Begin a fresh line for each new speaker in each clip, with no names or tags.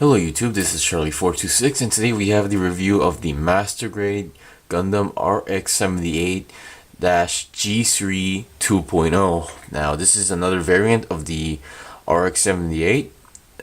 Hello YouTube, this is Shirley426 and today we have the review of the Master Grade Gundam RX 78-G3 2.0. Now this is another variant of the RX 78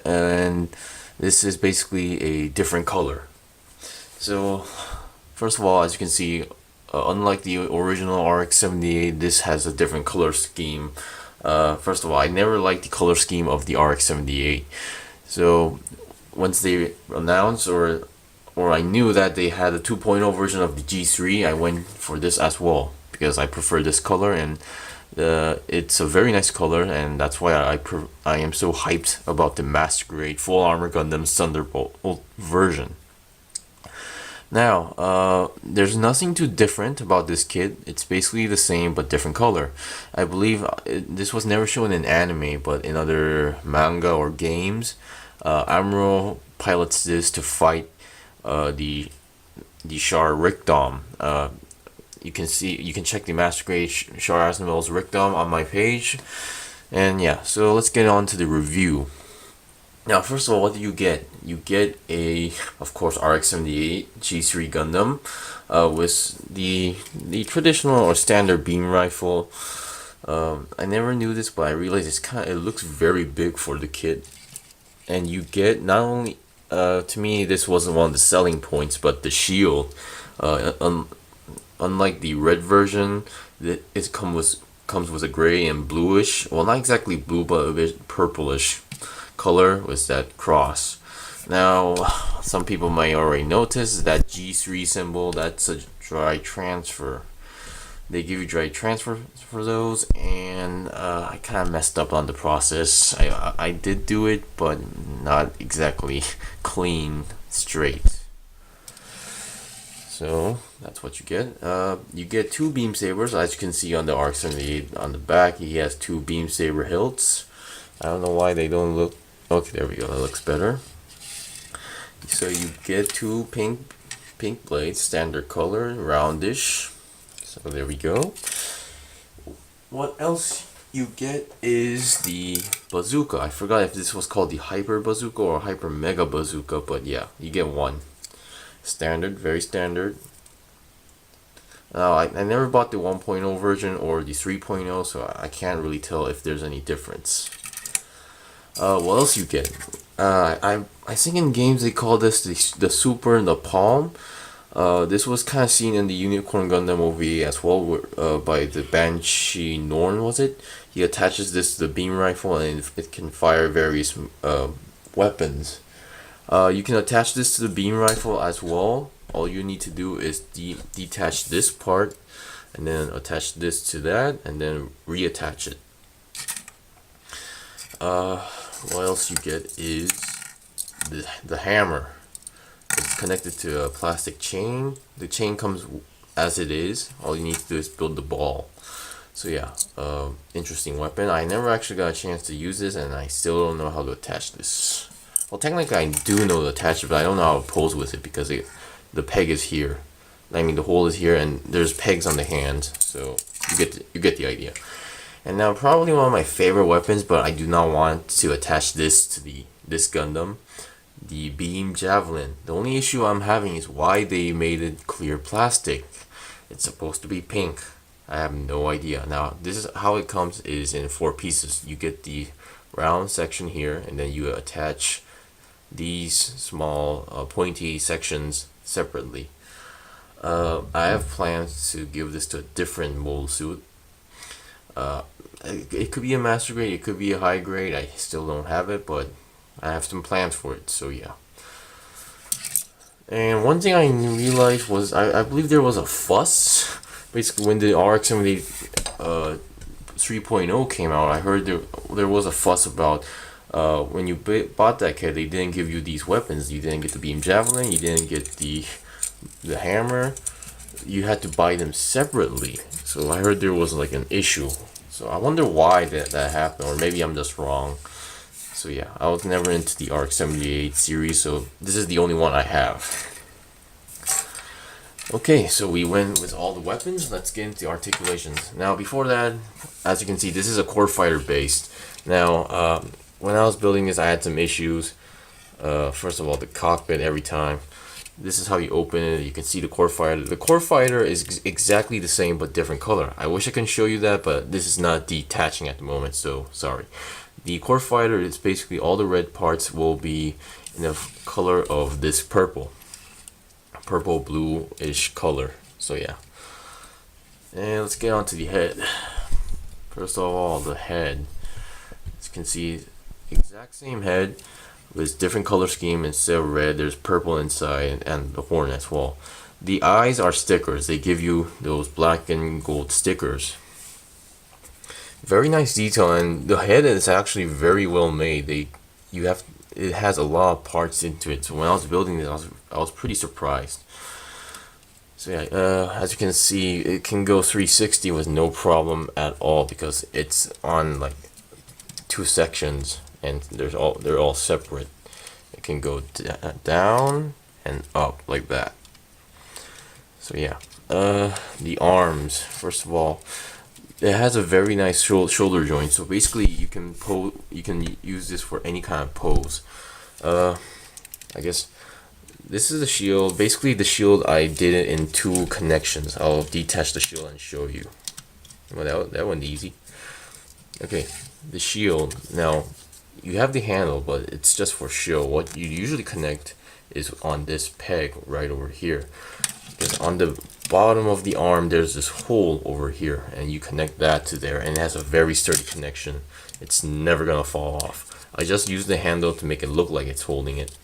and this is basically a different color. So first of all, as you can see, unlike the original RX 78, this has a different color scheme. First of all, I never liked the color scheme of the RX 78. So once they announced or I knew that they had a 2.0 version of the G3, I went for this as well because I prefer this color, and it's a very nice color, and that's why I am so hyped about the Master Grade Full Armor Gundam Thunderbolt version. Now, there's nothing too different about this kit. It's basically the same but different color. I believe this was never shown in anime, but in other manga or games, Admiral pilots this to fight the Char Rickdom. You can check the Master Grade Char Aznavour's Rickdom on my page, and yeah. So let's get on to the review. Now, first of all, what do you get? You get of course, RX-78 G3 Gundam with the traditional or standard beam rifle. I never knew this, but I realized it looks very big for the kit. And you get not only, to me, this wasn't one of the selling points, but the shield. Unlike the red version, it comes with a gray and bluish, well, not exactly blue, but a bit purplish color with that cross. Now, some people might already notice that G3 symbol, that's a dry transfer. They give you dry transfer for those, and I kind of messed up on the process. I did do it, but not exactly clean, straight. So that's what you get. You get two beam sabers, as you can see on the RX-78 on the back. He has two beam saber hilts. I don't know why they don't look. Okay, there we go. That looks better. So you get two pink blades, standard color, roundish. So there we go. What else you get is the bazooka. I forgot if this was called the Hyper Bazooka or Hyper Mega Bazooka, but yeah, you get one. Standard, very standard. Now, I never bought the 1.0 version or the 3.0, so I can't really tell if there's any difference. What else you get? I think in games they call this the Super and the Palm. This was kind of seen in the Unicorn Gundam movie as well, by the Banshee Norn, was it? He attaches this to the beam rifle and it can fire various weapons. You can attach this to the beam rifle as well. All you need to do is detach this part and then attach this to that and then reattach it. What else you get is the hammer. It's connected to a plastic chain. The chain comes as it is. All you need to do is build the ball. So yeah, interesting weapon. I never actually got a chance to use this, and I still don't know how to attach this. Well, technically I do know to attach it, but I don't know how to pose with it because the peg is here. I mean, the hole is here, and there's pegs on the hand. So you get the idea. And now, probably one of my favorite weapons, but I do not want to attach this to this Gundam, the beam Javelin. The only issue I'm having is why they made it clear plastic. It's supposed to be pink. I have no idea. Now, this is how it comes, is in 4 pieces. You get the round section here, and then you attach these small pointy sections separately. I have plans to give this to a different mold suit. It could be a Master Grade, it could be a High Grade. I still don't have it, but I have some plans for it, so yeah. And one thing I realized was, I believe there was a fuss. Basically, when the RX-78 3.0 came out, I heard there was a fuss about when you bought that kit, they didn't give you these weapons. You didn't get the beam Javelin, you didn't get the hammer. You had to buy them separately. So I heard there was like an issue. So I wonder why that happened, or maybe I'm just wrong. So yeah, I was never into the RX-78 series, so this is the only one I have. Okay, so we went with all the weapons. Let's get into the articulations. Now, before that, as you can see, this is a core fighter based. Now, when I was building this, I had some issues. First of all, the cockpit every time. This is how you open it. You can see the core fighter. The core fighter is exactly the same but different color. I wish I can show you that, but this is not detaching at the moment, so sorry. The core fighter is basically all the red parts will be in the color of this purple blue-ish color. So yeah. And let's get on to the head. First of all, the head. As you can see, exact same head with different color scheme. Instead of red, there's purple inside, and the horn as well. The eyes are stickers. They give you those black and gold stickers. Very nice detail, and the head is actually very well made. It has a lot of parts into it. So when I was building it, I was pretty surprised. So yeah, as you can see, it can go 360 with no problem at all because it's on like 2 sections, and they're all separate. It can go down and up like that. So yeah, the arms. First of all, it has a very nice shoulder joint. So basically, you can use this for any kind of pose. I guess this is the shield. Basically, the shield I did it in 2 connections. I'll detach the shield and show you. Well, that went easy. Okay, the shield. Now, you have the handle, but it's just for show. What you usually connect is on this peg right over here. Because on the bottom of the arm, there's this hole over here, and you connect that to there, and it has a very sturdy connection. It's never gonna fall off. I just use the handle to make it look like it's holding it.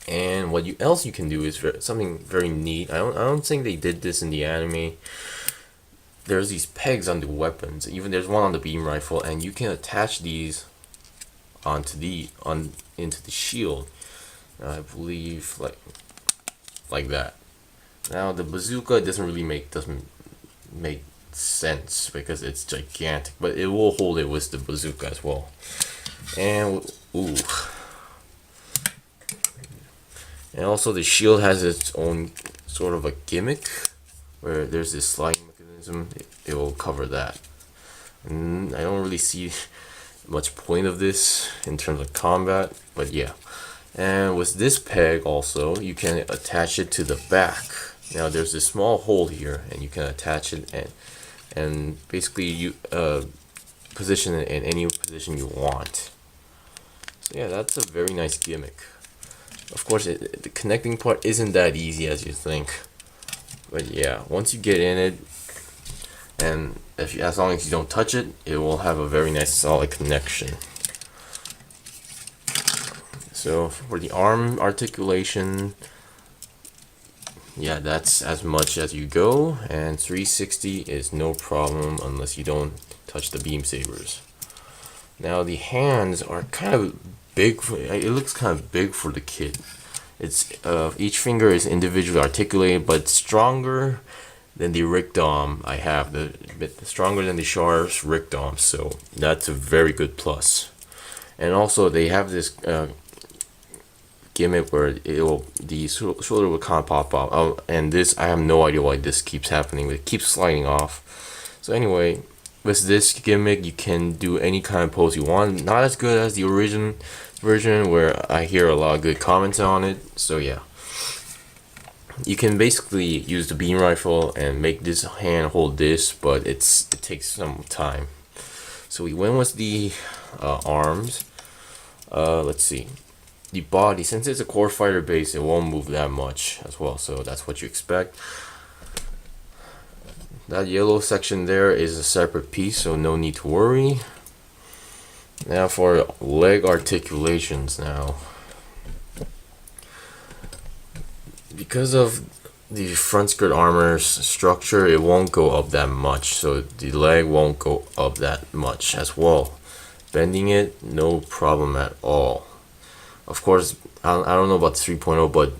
And what else you can do is something very neat. I don't think they did this in the anime. There's these pegs on the weapons. Even there's one on the beam rifle, and you can attach these into the shield. I believe like that. Now the bazooka doesn't make sense because it's gigantic, but it will hold it with the bazooka as well. And ooh. And also the shield has its own sort of a gimmick where there's this sliding mechanism. It will cover that. And I don't really see much point of this in terms of combat, but yeah. And with this peg also, you can attach it to the back. Now there's this small hole here, and you can attach it and basically you position it in any position you want. So yeah, that's a very nice gimmick. Of course, the connecting part isn't that easy as you think, but yeah, once you get in it, and as long as you don't touch it, it will have a very nice solid connection. So for the arm articulation, yeah, that's as much as you go, and 360 is no problem unless you don't touch the beam sabers. Now the hands are kind of big. It looks kind of big for the kid. It's each finger is individually articulated, but stronger than the Rick-Dom I have. The stronger than the Char's Rick-Dom, so that's a very good plus. And also they have this gimmick where the shoulder will kind of pop out. And this, I have no idea why this keeps happening, but it keeps sliding off. So anyway, with this gimmick, you can do any kind of pose you want. Not as good as the original version, where I hear a lot of good comments on it. So yeah, you can basically use the beam rifle and make this hand hold this, but it takes some time. So we went with the arms. Let's see. The body, since it's a core fighter base, it won't move that much as well, so that's what you expect. That yellow section there is a separate piece, so no need to worry. Now for leg articulations. Now, because of the front skirt armor's structure, it won't go up that much, so the leg won't go up that much as well. Bending it, no problem at all. Of course, I don't know about the 3.0, but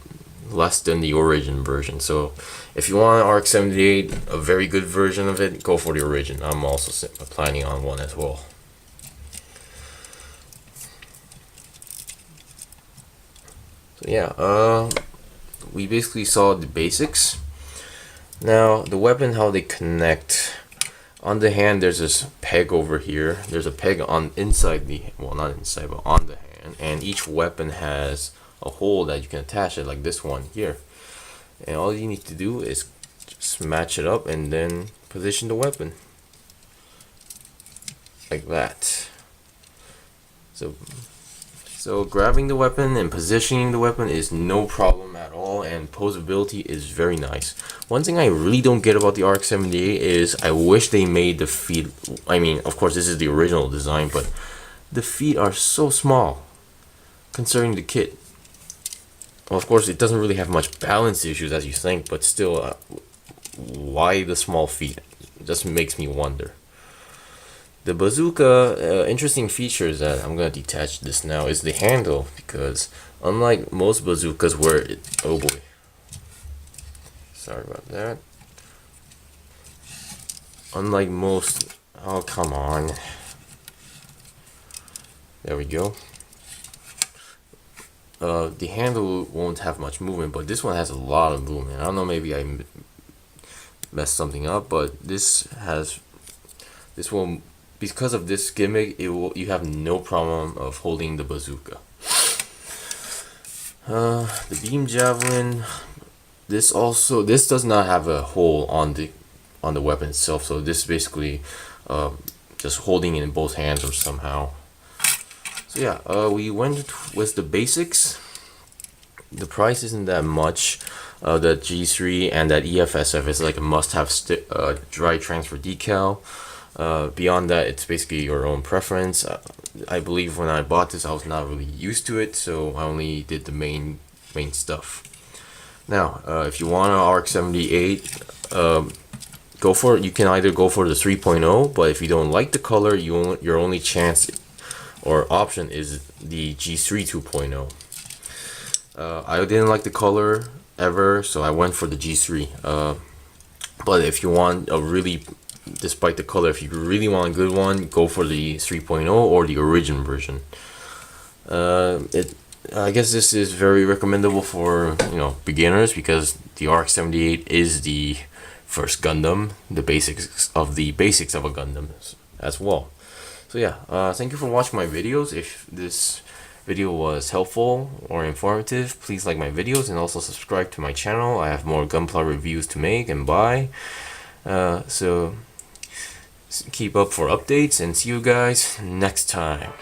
less than the origin version. So if you want an RX-78, a very good version of it, go for the origin. I'm also planning on one as well. So yeah, we basically saw the basics. Now the weapon, how they connect. On the hand, there's this peg over here. There's a peg on inside the, well, not inside, but on the hand. and each weapon has a hole that you can attach it, like this one here. And all you need to do is just match it up and then position the weapon like that. So grabbing the weapon and positioning the weapon is no problem at all, and posability is very nice. One thing I really don't get about the RX-78 is I wish they made the feet, I mean, of course this is the original design, but the feet are so small considering the kit. Well, of course it doesn't really have much balance issues as you think, but still, why the small feet? It just makes me wonder. The bazooka, interesting features that I'm gonna detach this now is the handle, because unlike most bazookas where oh boy, sorry about that. Unlike most, oh come on, there we go. The handle won't have much movement, but this one has a lot of movement. I don't know, maybe I messed something up, but this will, because of this gimmick, you have no problem of holding the bazooka. The beam javelin, this does not have a hole on the weapon itself, so this is basically just holding it in both hands or somehow. So yeah, we went with the basics. The price isn't that much. The G-3 and that EFSF is like a must-have dry transfer decal. Beyond that, it's basically your own preference. I believe when I bought this, I was not really used to it, so I only did the main stuff. Now, if you want an RX-78, go for it. You can either go for the 3.0, but if you don't like the color, your only chance or option is the G-3 2.0. I didn't like the color ever, so I went for the G-3. But if you want a really, despite the color, if you really want a good one, go for the 3.0 or the original version. I guess this is very recommendable for beginners, because the RX-78 is the first Gundam, the basics of a Gundam as well. So yeah, thank you for watching my videos. If this video was helpful or informative, please like my videos and also subscribe to my channel. I have more Gunpla reviews to make and buy. So keep up for updates, and see you guys next time.